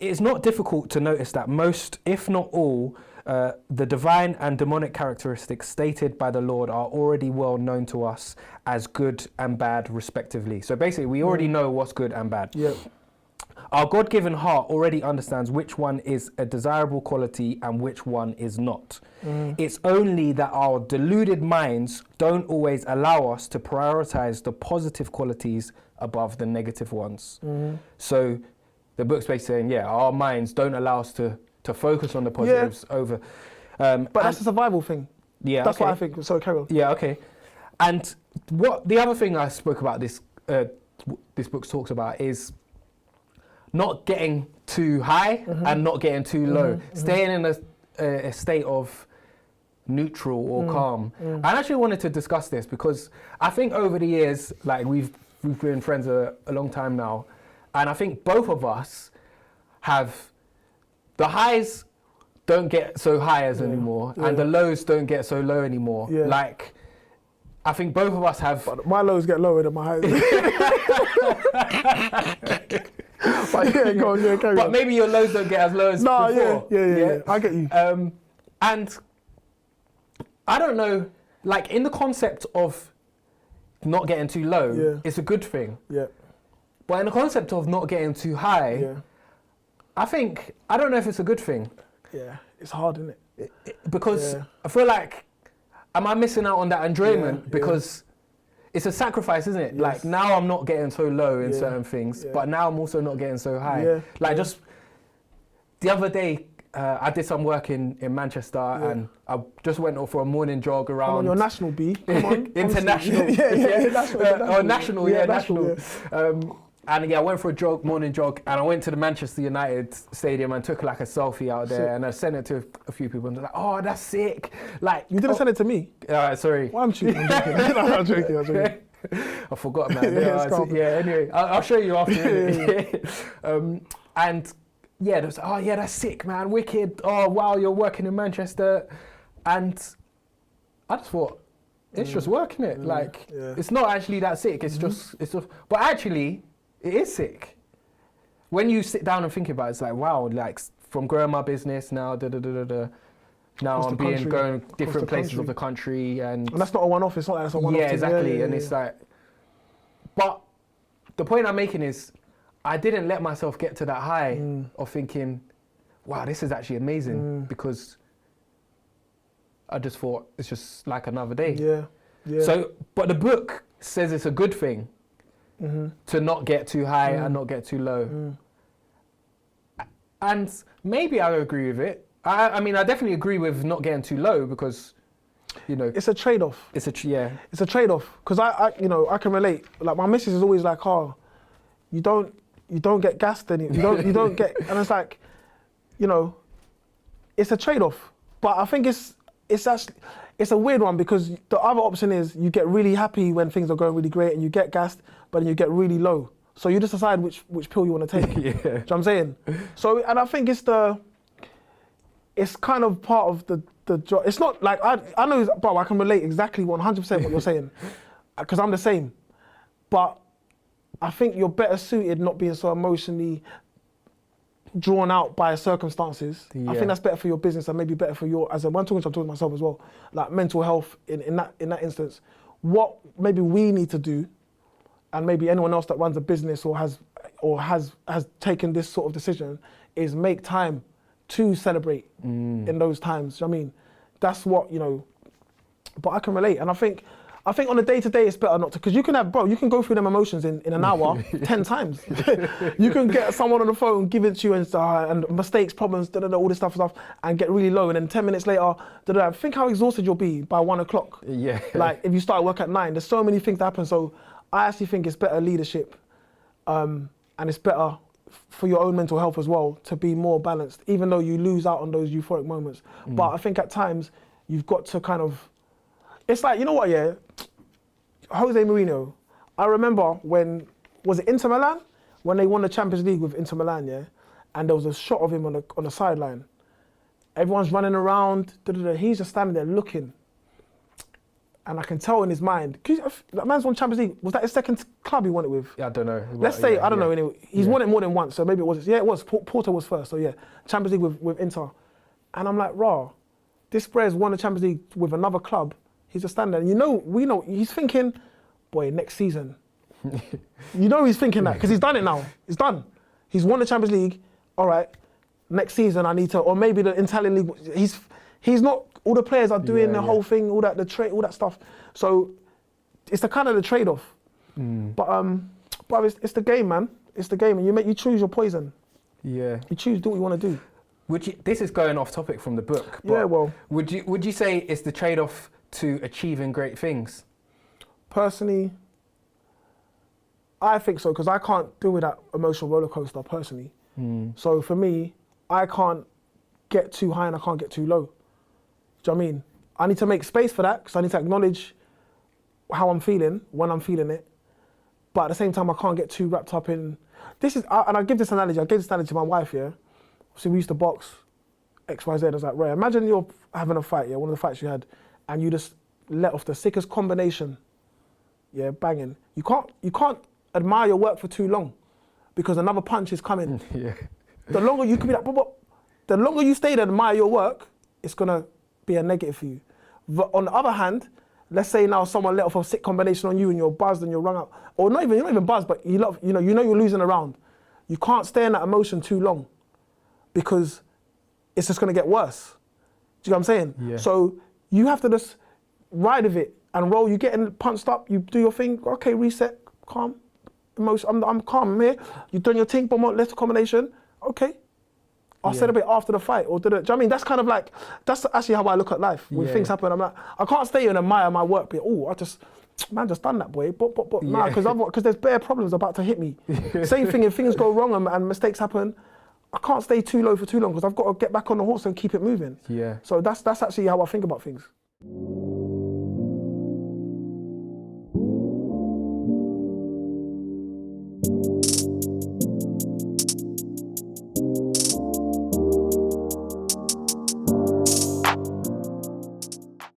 it's not difficult to notice that most, if not all, the divine and demonic characteristics stated by the Lord are already well known to us as good and bad, respectively. So basically, we already know what's good and bad. Yeah. Our God-given heart already understands which one is a desirable quality and which one is not. It's only that our deluded minds don't always allow us to prioritize the positive qualities above the negative ones. So the book's basically saying, our minds don't allow us to focus on the positives over... but that's a survival thing. Yeah, that's what I think. So carry on. Yeah, okay. And what the other thing I spoke about this book talks about is not getting too high and not getting too low. Staying in a state of neutral or calm. I actually wanted to discuss this because I think over the years, like we've been friends a long time now, and I think both of us have the highs don't get so high as anymore, and the lows don't get so low anymore. Yeah. Like, I think both of us have... But my lows get lower than my highs. But go on, carry but on. Maybe your lows don't get as low as before. Yeah. I get you. And I don't know, like in the concept of not getting too low, it's a good thing. Yeah. But in the concept of not getting too high, I don't know if it's a good thing. Yeah, it's hard, isn't it? Because I feel like, am I missing out on that enjoyment? Because it's a sacrifice, isn't it? Yes. Like now I'm not getting so low in certain things, but now I'm also not getting so high. Like just the other day, I did some work in Manchester and I just went off for a morning jog around. Come on, you're national, B. Come on. International. National. And I went for a morning jog, and I went to the Manchester United stadium and took like a selfie out there, and I sent it to a few people, and they're like, "Oh, that's sick!" Like you didn't send it to me. Sorry. Well, I'm joking. I'm joking. I forgot, man. Anyway, I'll show you after. And they was, "Oh yeah, that's sick, man, wicked. Oh wow, you're working in Manchester," and I just thought, it's just work, innit? Like it's not actually that sick. It's just, but actually. It is sick. When you sit down and think about it, it's like, wow, like from growing my business now, now I'm going different places of the country. And that's not a one-off, it's not like that's a one-off. Yeah, exactly. And it's like, but the point I'm making is, I didn't let myself get to that high of thinking, wow, this is actually amazing, because I just thought it's just like another day. Yeah. So, but the book says it's a good thing. To not get too high and not get too low. And maybe I agree with it. I mean, I definitely agree with not getting too low because, it's a trade-off. It's a trade-off because I can relate. Like my missus is always like, "Oh, you don't get gassed anymore. You don't get," and it's like, it's a trade-off. But I think it's actually. It's a weird one because the other option is you get really happy when things are going really great and you get gassed, but then you get really low. So you just decide which pill you want to take. Do you know what I'm saying? So, and I think it's kind of part of the job. It's not like, I know, bro, I can relate exactly 100% what you're saying because I'm the same. But I think you're better suited not being so emotionally drawn out by circumstances. I think that's better for your business and maybe better for your, I'm talking to myself as well, like mental health in that instance. What maybe we need to do, and maybe anyone else that runs a business or has taken this sort of decision, is make time to celebrate in those times. I mean, that's what, but I can relate. And I think on a day-to-day it's better not to, because you can go through them emotions in an hour 10 times. You can get someone on the phone, give it to you and mistakes, problems, all this stuff, and get really low. And then 10 minutes later, think how exhausted you'll be by 1 o'clock. Yeah. Like if you start work at 9, there's so many things that happen. So I actually think it's better leadership, and it's better for your own mental health as well to be more balanced, even though you lose out on those euphoric moments. But I think at times you've got to kind of, it's like, you know what, Jose Mourinho, I remember was it Inter Milan? When they won the Champions League with Inter Milan, and there was a shot of him on the sideline. Everyone's running around, he's just standing there looking. And I can tell in his mind, that man's won Champions League. Was that his second club he won it with? Yeah, I don't know. Let's say, I don't know anyway. He's won it more than once, so maybe it was, it was. Porto was first, so yeah. Champions League with Inter. And I'm like, raw, this Brez won the Champions League with another club. He's a standard. And we know, he's thinking, boy, next season. He's thinking that, because he's done it now. It's done. He's won the Champions League. All right, next season I need to, or maybe the Italian league. He's not. All the players are doing the whole thing, all that stuff. So it's the kind of the trade-off. But it's the game, man. It's the game, and you choose your poison. Yeah. You choose, do what you want to do. This is going off topic from the book. But yeah, well. Would you say it's the trade-off to achieving great things? Personally, I think so, because I can't deal with that emotional roller coaster personally. So for me, I can't get too high and I can't get too low. Do you know what I mean? I need to make space for that, because I need to acknowledge how I'm feeling when I'm feeling it. But at the same time, I can't get too wrapped up in this. And I give this analogy. I gave this analogy to my wife. Yeah, so we used to box X, Y, Z. I was like, Ray, imagine you're having a fight. Yeah, one of the fights you had, and you just let off the sickest combination. Yeah, banging. You can't admire your work for too long, because another punch is coming. Yeah. The longer you could be like, but the longer you stay there and admire your work, it's gonna be a negative for you. But on the other hand, let's say now someone let off a sick combination on you and you're buzzed and you're rung out, or you're not even buzzed, but you know you're losing a round. You can't stay in that emotion too long, because it's just gonna get worse. Do you know what I'm saying? Yeah. So you have to just ride with it and roll. You getting punched up, you do your thing. Okay, reset, calm, emotion. I'm calm. I'm here. You've done your thing, but let's combination. Okay. I'll celebrate after the fight, or do you know what I mean? That's kind of like, that's actually how I look at life. When things happen, I'm like, I can't stay and admire my work, but man, just done that, boy. But nah, because there's bare problems about to hit me. Same thing, if things go wrong and mistakes happen, I can't stay too low for too long, because I've got to get back on the horse and keep it moving. Yeah. So that's actually how I think about things.